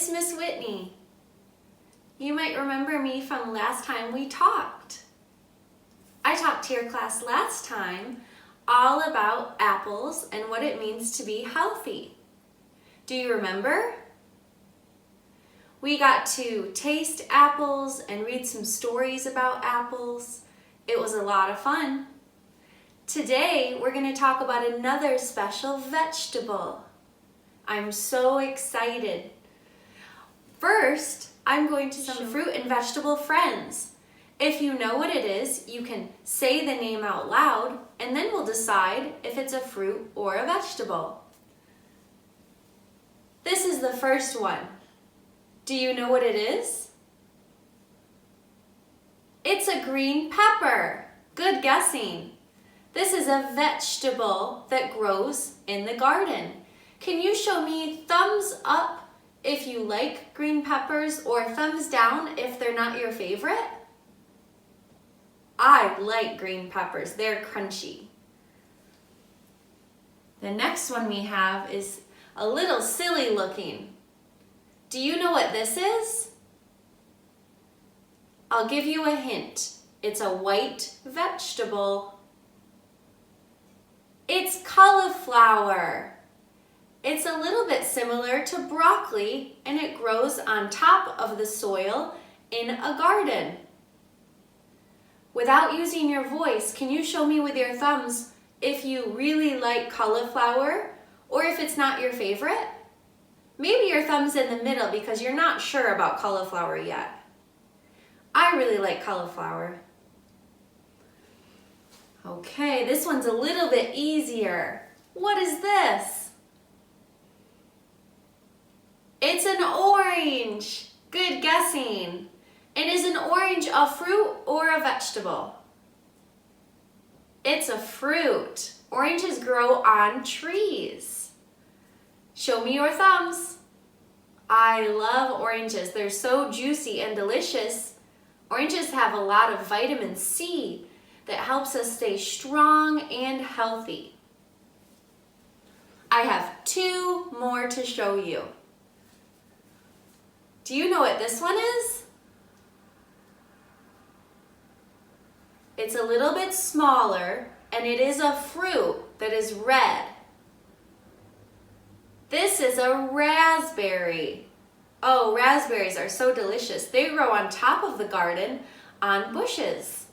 it's Miss Whitney. You might remember me from last time we talked. I talked to your class last time all about apples and what it means to be healthy. Do you remember? We got to taste apples and read some stories about apples. It was a lot of fun. Today, we're going to talk about another special vegetable. I'm so excited. First, I'm going to some fruit and vegetable friends. If you know what it is, you can say the name out loud, and then we'll decide if it's a fruit or a vegetable. This is the first one. Do you know what it is? It's a green pepper. Good guessing. This is a vegetable that grows in the garden. Can you show me thumbs up if you like green peppers or thumbs down if they're not your favorite? I like green peppers. They're crunchy. The next one we have is a little silly looking. Do you know what this is? I'll give you a hint. It's a white vegetable. It's cauliflower. It's a little bit similar to broccoli, and it grows on top of the soil in a garden. Without using your voice, can you show me with your thumbs if you really like cauliflower or if it's not your favorite? Maybe your thumb's in the middle because you're not sure about cauliflower yet. I really like cauliflower. Okay, this one's a little bit easier. What is this? It's an orange. Good guessing. And is an orange a fruit or a vegetable? It's a fruit. Oranges grow on trees. Show me your thumbs. I love oranges. They're so juicy and delicious. Oranges have a lot of vitamin C that helps us stay strong and healthy. I have two more to show you. Do you know what this one is? It's a little bit smaller, and it is a fruit that is red. This is a raspberry. Oh, raspberries are so delicious. They grow on top of the garden on bushes.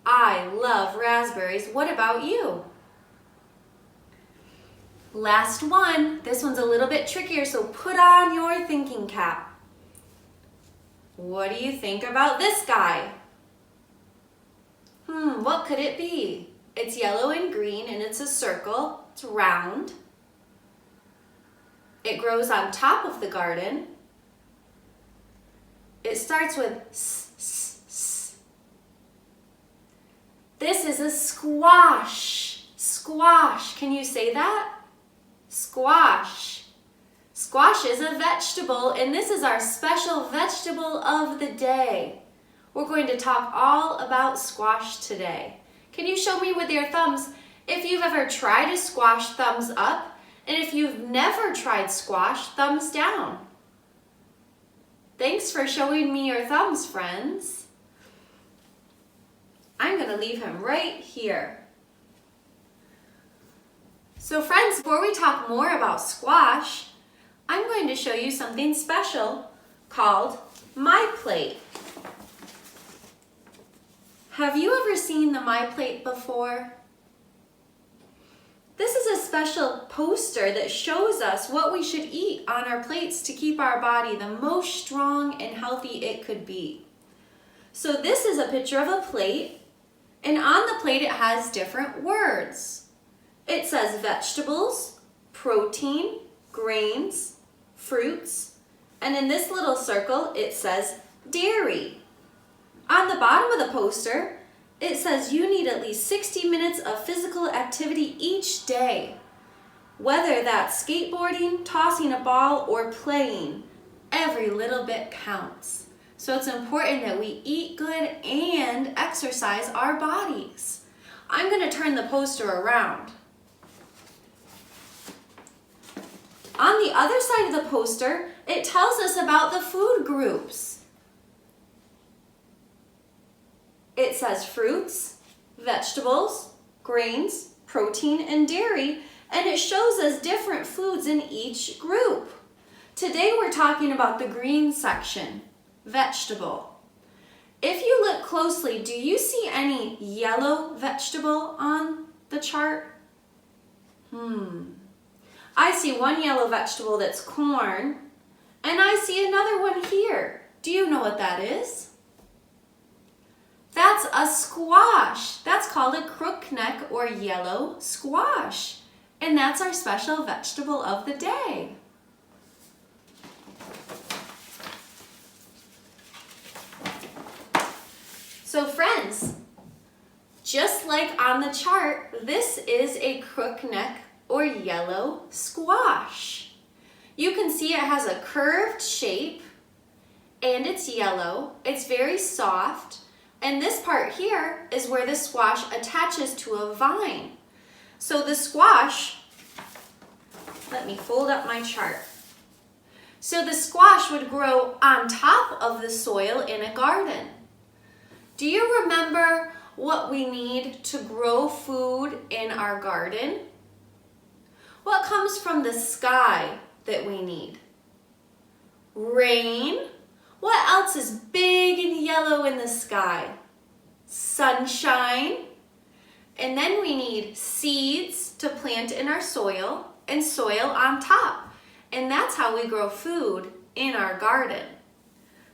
I love raspberries. What about you? Last one. This one's a little bit trickier, so put on your thinking cap. What do you think about this guy? What could it be? It's yellow and green, and it's a circle. It's round. It grows on top of the garden. It starts with s, s, s. This is a squash. Squash. Can you say that? Squash. Squash is a vegetable, and this is our special vegetable of the day. We're going to talk all about squash today. Can you show me with your thumbs if you've ever tried a squash, thumbs up, and if you've never tried squash, thumbs down. Thanks for showing me your thumbs, friends. I'm going to leave him right here. So friends, before we talk more about squash, I'm going to show you something special called My Plate. Have you ever seen the My Plate before? This is a special poster that shows us what we should eat on our plates to keep our body the most strong and healthy it could be. So this is a picture of a plate, and on the plate it has different words. It says vegetables, protein, grains, fruits, and in this little circle it says dairy. On the bottom of the poster, it says you need at least 60 minutes of physical activity each day. Whether that's skateboarding, tossing a ball, or playing, every little bit counts. So it's important that we eat good and exercise our bodies. I'm going to turn the poster around. On the other side of the poster, it tells us about the food groups. It says fruits, vegetables, grains, protein, and dairy, and it shows us different foods in each group. Today we're talking about the green section, vegetable. If you look closely, do you see any yellow vegetable on the chart? I see one yellow vegetable that's corn, and I see another one here. Do you know what that is? That's a squash. That's called a crookneck or yellow squash. And that's our special vegetable of the day. So friends, just like on the chart, this is a crookneck or yellow squash. You can see it has a curved shape and it's yellow. It's very soft. And this part here is where the squash attaches to a vine. So the squash, let me fold up my chart. So the squash would grow on top of the soil in a garden. Do you remember what we need to grow food in our garden? What comes from the sky that we need? Rain. What else is big and yellow in the sky? Sunshine. And then we need seeds to plant in our soil and soil on top. And that's how we grow food in our garden.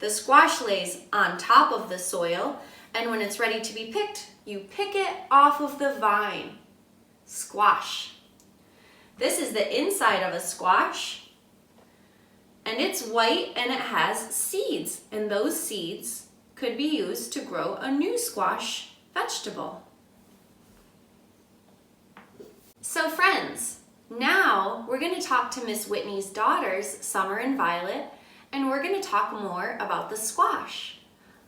The squash lays on top of the soil, and when it's ready to be picked, you pick it off of the vine. Squash. This is the inside of a squash. And it's white and it has seeds, and those seeds could be used to grow a new squash vegetable. So friends, now we're going to talk to Miss Whitney's daughters, Summer and Violet, and we're going to talk more about the squash.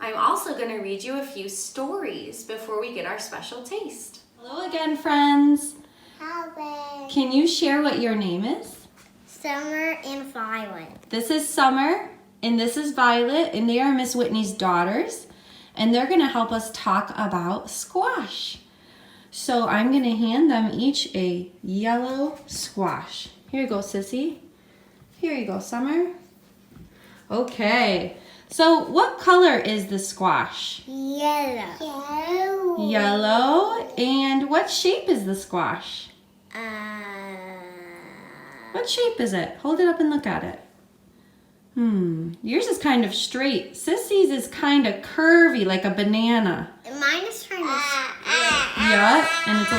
I'm also going to read you a few stories before we get our special taste. Hello again, friends. Hello. Can you share what your name is? Summer and Violet. This is Summer and this is Violet, and they are Miss Whitney's daughters, and they're going to help us talk about squash. So I'm going to hand them each a yellow squash. Here you go, Sissy. Here you go, Summer. Okay. So what color is the squash? Yellow. Yellow. And what shape is the squash? What shape is it? Hold it up and look at it. Yours is kind of straight. Sissy's is kind of curvy, like a banana. Mine is kind of Yeah, and it's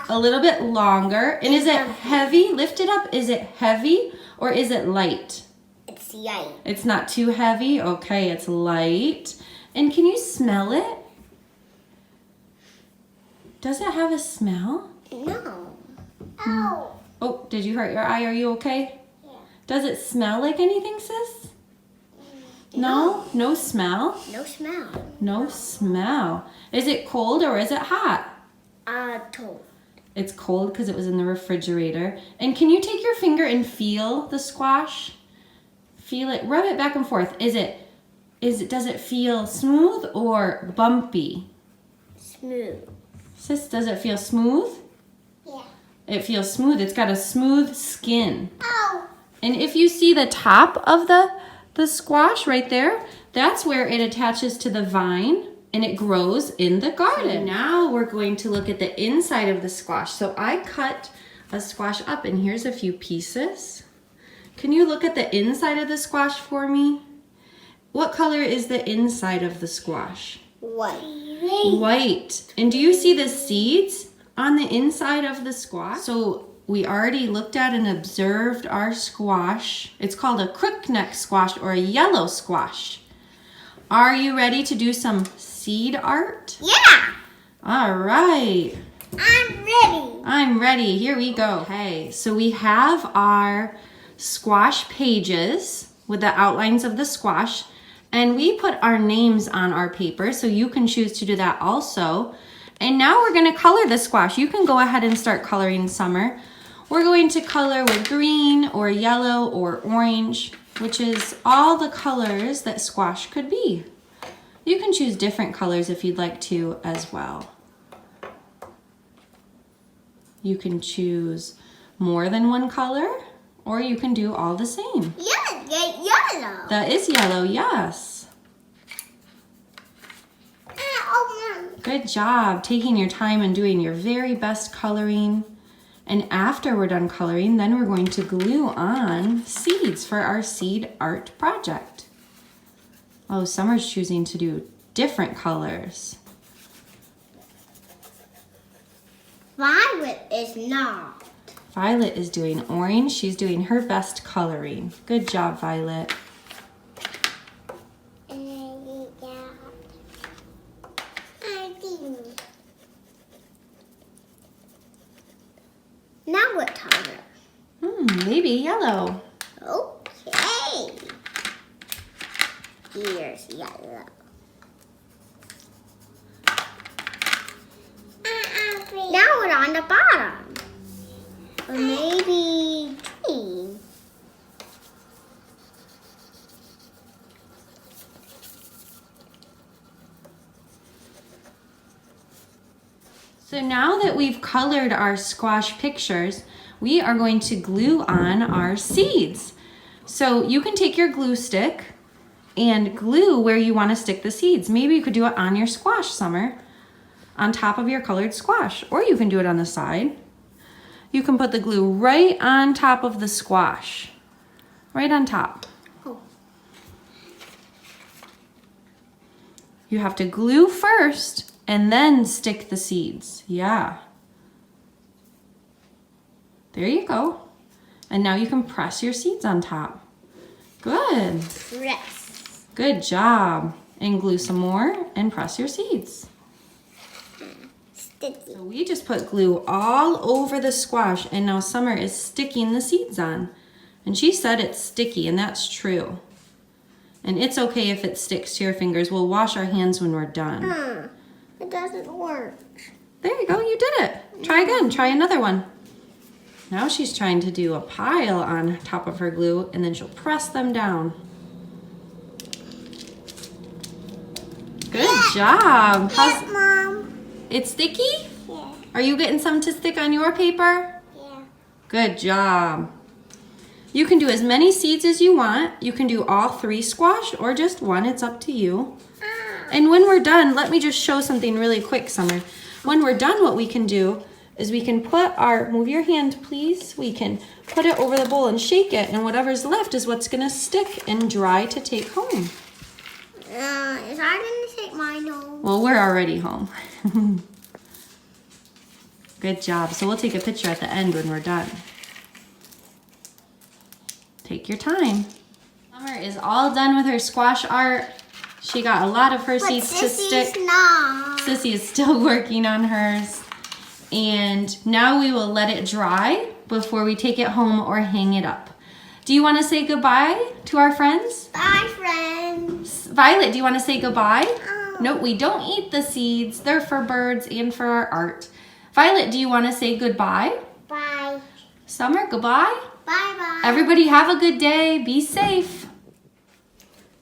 a little bit longer. And is it heavy? Lift it up. Is it heavy or is it light? It's light. It's not too heavy. Okay, it's light. And can you smell it? Does it have a smell? No. Oh. Oh, did you hurt your eye? Are you okay? Yeah. Does it smell like anything, sis? No? No smell? No smell. No smell. Is it cold or is it hot? Cold. It's cold because it was in the refrigerator. And can you take your finger and feel the squash? Feel it. Rub it back and forth. Does it feel smooth or bumpy? Smooth. Sis, does it feel smooth? Yeah. It feels smooth. It's got a smooth skin. Oh. And if you see the top of the squash right there, that's where it attaches to the vine and it grows in the garden. So now we're going to look at the inside of the squash. So I cut a squash up and here's a few pieces. Can you look at the inside of the squash for me? What color is the inside of the squash? White. White. And do you see the seeds on the inside of the squash? So we already looked at and observed our squash. It's called a crookneck squash or a yellow squash. Are you ready to do some seed art? Yeah. All right. I'm ready. I'm ready. Here we go. Okay, so we have our squash pages with the outlines of the squash, and we put our names on our paper, so you can choose to do that also. And now we're going to color the squash. You can go ahead and start coloring, Summer. We're going to color with green or yellow or orange, which is all the colors that squash could be. You can choose different colors if you'd like to as well. You can choose more than one color, or you can do all the same. Yeah, yellow. That is yellow, yes. Good job taking your time and doing your very best coloring. And after we're done coloring, then we're going to glue on seeds for our seed art project. Oh, Summer's choosing to do different colors. Violet is not. Violet is doing orange. She's doing her best coloring. Good job, Violet. Now what color? Maybe yellow. Okay. Here's yellow. Now we're on the bottom. Or maybe green. So now that we've colored our squash pictures, we are going to glue on our seeds. So you can take your glue stick and glue where you want to stick the seeds. Maybe you could do it on your squash, Summer, on top of your colored squash, or you can do it on the side. You can put the glue right on top of the squash, right on top. Oh. You have to glue first and then stick the seeds. Yeah. There you go. And now you can press your seeds on top. Good. Press. Good job. And glue some more and press your seeds. Sticky. So we just put glue all over the squash, and now Summer is sticking the seeds on. And she said it's sticky, and that's true. And it's okay if it sticks to your fingers. We'll wash our hands when we're done. It doesn't work. There you go, you did it. Try again, try another one. Now she's trying to do a pile on top of her glue, and then she'll press them down. Good job. Yes, Mom. It's sticky? Yeah. Are you getting some to stick on your paper? Yeah. Good job. You can do as many seeds as you want. You can do all 3 squash or just one, it's up to you. And when we're done, let me just show something really quick, Summer. When we're done, what we can do is we can put our, move your hand please, we can put it over the bowl and shake it, and whatever's left is what's gonna stick and dry to take home. Is I gonna take mine home? Well, we're already home. Good job. So we'll take a picture at the end when we're done. Take your time. Summer is all done with her squash art. She got a lot of her seeds to stick. Not. Sissy is still working on hers. And now we will let it dry before we take it home or hang it up. Do you want to say goodbye to our friends? Bye, friends. Violet, do you want to say goodbye? Oh. No, we don't eat the seeds. They're for birds and for our art. Violet, do you want to say goodbye? Bye. Summer, goodbye. Bye-bye. Everybody have a good day. Be safe.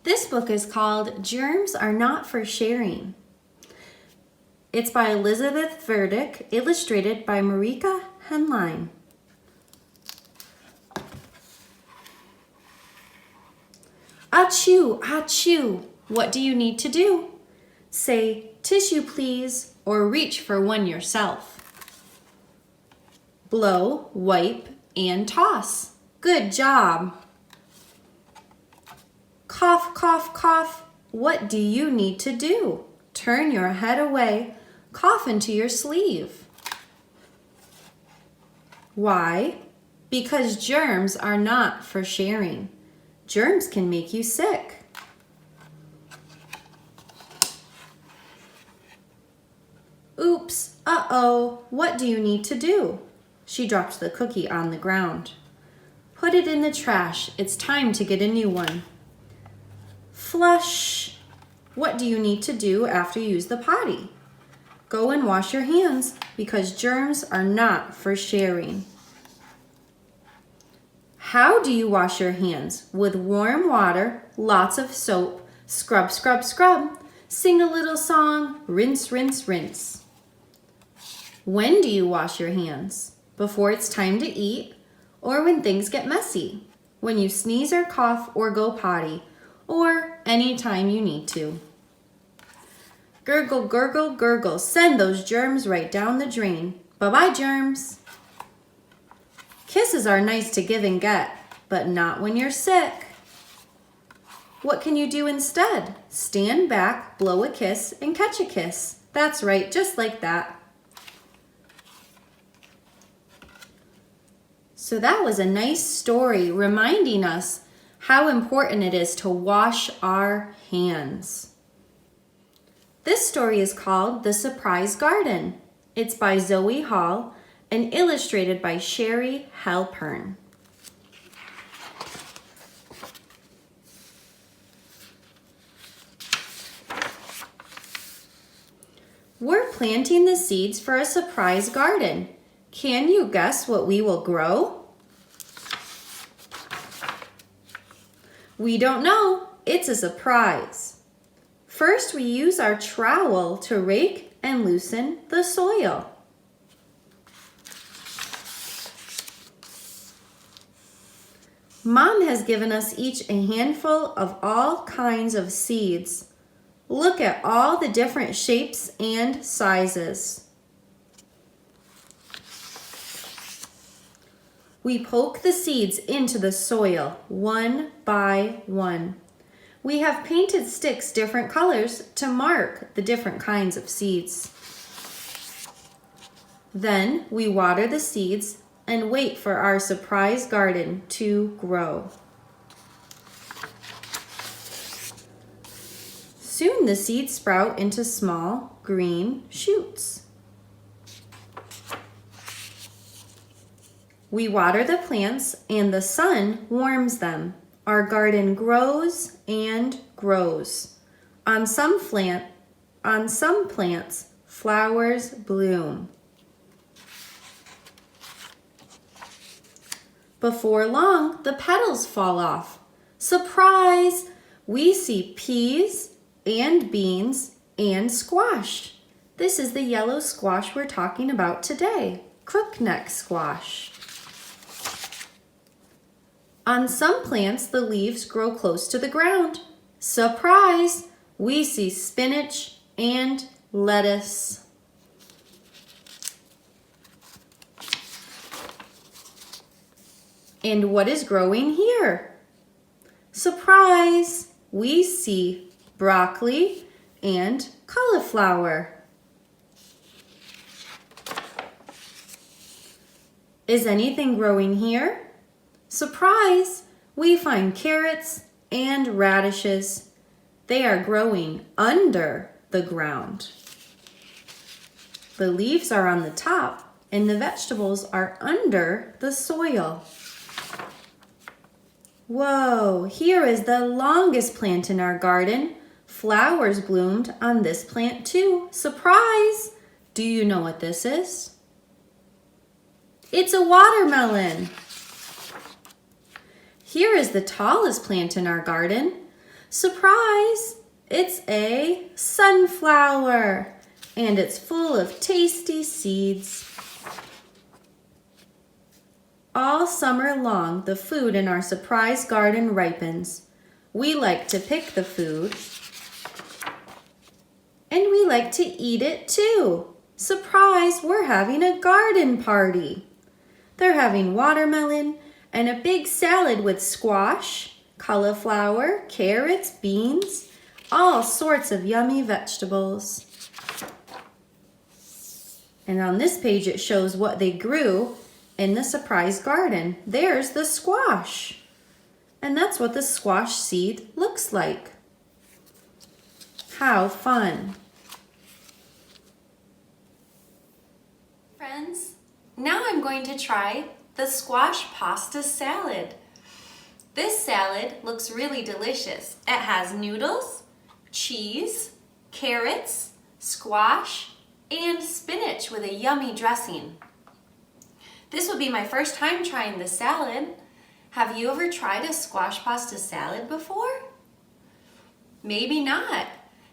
This book is called Germs Are Not for Sharing. It's by Elizabeth Verdick, illustrated by Marika Henline. Achoo, achoo. What do you need to do? Say, tissue please, or reach for one yourself. Blow, wipe, and toss. Good job. Cough, cough, cough. What do you need to do? Turn your head away. Cough into your sleeve. Why? Because germs are not for sharing. Germs can make you sick. Oops, uh-oh, what do you need to do? She dropped the cookie on the ground. Put it in the trash. It's time to get a new one. Flush. What do you need to do after you use the potty? Go and wash your hands because germs are not for sharing. How do you wash your hands? With warm water, lots of soap, scrub, scrub, scrub. Sing a little song, rinse, rinse, rinse. When do you wash your hands? Before it's time to eat, or when things get messy? When you sneeze or cough or go potty, or anytime you need to. Gurgle, gurgle, gurgle, send those germs right down the drain. Bye-bye, germs. Kisses are nice to give and get, but not when you're sick. What can you do instead? Stand back, blow a kiss, and catch a kiss. That's right, just like that. So that was a nice story reminding us how important it is to wash our hands. This story is called The Surprise Garden. It's by Zoe Hall and illustrated by Sherry Halpern. We're planting the seeds for a surprise garden. Can you guess what we will grow? We don't know. It's a surprise. First, we use our trowel to rake and loosen the soil. Mom has given us each a handful of all kinds of seeds. Look at all the different shapes and sizes. We poke the seeds into the soil one by one. We have painted sticks different colors to mark the different kinds of seeds. Then we water the seeds and wait for our surprise garden to grow. Soon the seeds sprout into small green shoots. We water the plants and the sun warms them. Our garden grows and grows. On some plants, flowers bloom. Before long, the petals fall off. Surprise! We see peas and beans and squash. This is the yellow squash we're talking about today, crookneck squash. On some plants, the leaves grow close to the ground. Surprise! We see spinach and lettuce. And what is growing here? Surprise! We see broccoli and cauliflower. Is anything growing here? Surprise! We find carrots and radishes. They are growing under the ground. The leaves are on the top and the vegetables are under the soil. Whoa, here is the longest plant in our garden. Flowers bloomed on this plant too. Surprise! Do you know what this is? It's a watermelon. Here is the tallest plant in our garden. Surprise! It's a sunflower, and it's full of tasty seeds. All summer long, the food in our surprise garden ripens. We like to pick the food, and we like to eat it too. Surprise, we're having a garden party. They're having watermelon and a big salad with squash, cauliflower, carrots, beans, all sorts of yummy vegetables. And on this page it shows what they grew in the surprise garden. There's the squash. And that's what the squash seed looks like. How fun. Friends, now I'm going to try the squash pasta salad. This salad looks really delicious. It has noodles, cheese, carrots, squash, and spinach with a yummy dressing. This will be my first time trying this salad, Have you ever tried a squash pasta salad before? Maybe not.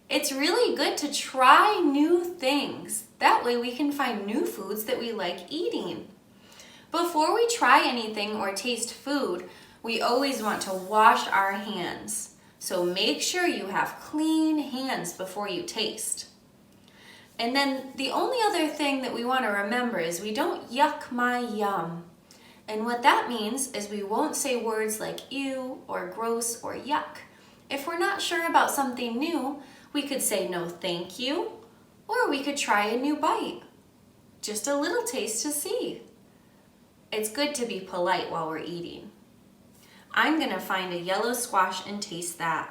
It's really good to try new things. That way we can find new foods that we like eating. Before we try anything or taste food, we always want to wash our hands. So make sure you have clean hands before you taste. And then the only other thing that we want to remember is we don't yuck my yum. And what that means is we won't say words like ew or gross or yuck. If we're not sure about something new, we could say no thank you, or we could try a new bite. Just a little taste to see. It's good to be polite while we're eating. I'm going to find a yellow squash and taste that.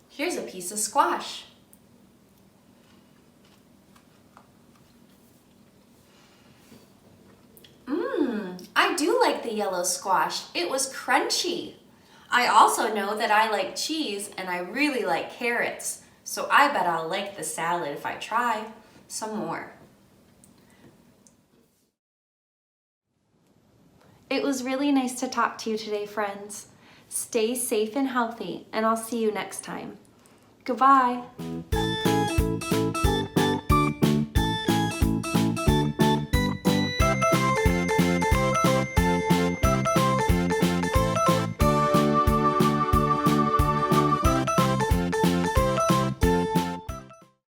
Here's a piece of squash. I do like the yellow squash. It was crunchy. I also know that I like cheese and I really like carrots, so I bet I'll like the salad if I try some more. It was really nice to talk to you today, friends. Stay safe and healthy, and I'll see you next time. Goodbye.